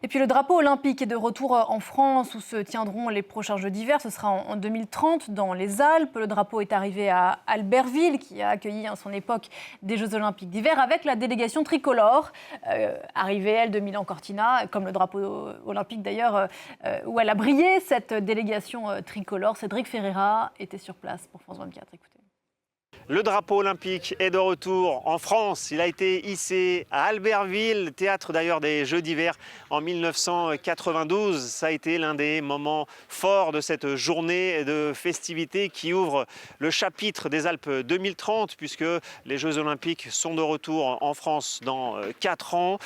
Et puis le drapeau olympique est de retour en France où se tiendront les prochains Jeux d'hiver. Ce sera en 2030 dans les Alpes. Le drapeau est arrivé à Albertville qui a accueilli à son époque des Jeux olympiques d'hiver avec la délégation tricolore. Arrivée, elle, de Milan-Cortina, comme le drapeau olympique d'ailleurs, où elle a brillé, cette délégation tricolore. Cédric Ferreira était sur place pour France 24. Écoutez. Le drapeau olympique est de retour en France. Il a été hissé à Albertville, théâtre d'ailleurs des Jeux d'hiver en 1992. Ça a été l'un des moments forts de cette journée de festivités qui ouvre le chapitre des Alpes 2030 puisque les Jeux olympiques sont de retour en France dans 4 ans.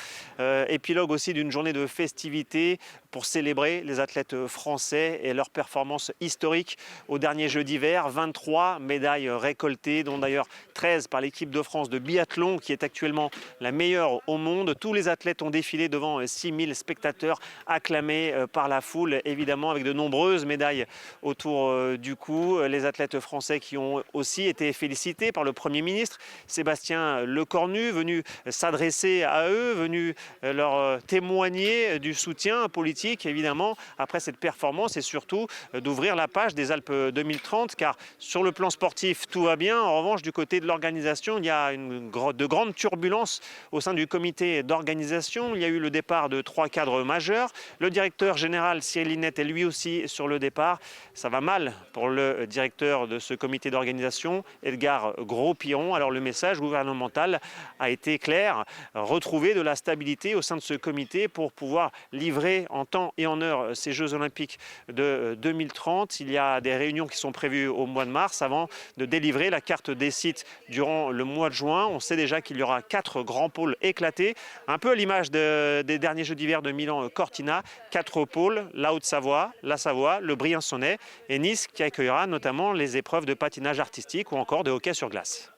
Épilogue aussi d'une journée de festivités pour célébrer les athlètes français et leurs performances historiques aux derniers Jeux d'hiver. 23 médailles récoltées, dont d'ailleurs 13 par l'équipe de France de biathlon qui est actuellement la meilleure au monde. Tous les athlètes ont défilé devant 6000 spectateurs acclamés par la foule, évidemment avec de nombreuses médailles autour du cou. Les athlètes français qui ont aussi été félicités par le Premier ministre Sébastien Lecornu, venu s'adresser à eux, venu leur témoigner du soutien politique évidemment après cette performance et surtout d'ouvrir la page des Alpes 2030 car sur le plan sportif tout va bien. En revanche du côté de l'organisation il y a de grandes turbulences au sein du comité d'organisation. Il y a eu le départ de 3 cadres majeurs. Le directeur général Cyril Linette est lui aussi sur le départ. Ça va mal pour le directeur de ce comité d'organisation, Edgar Gros-Piron. Alors le message gouvernemental a été clair, retrouver de la stabilité au sein de ce comité pour pouvoir livrer en temps et en heure ces Jeux olympiques de 2030. Il y a des réunions qui sont prévues au mois de mars avant de délivrer la carte des sites durant le mois de juin. On sait déjà qu'il y aura 4 grands pôles éclatés, un peu à l'image des derniers Jeux d'hiver de Milan-Cortina. 4 pôles, la Haute-Savoie, la Savoie, le Briançonnais et Nice qui accueillera notamment les épreuves de patinage artistique ou encore de hockey sur glace.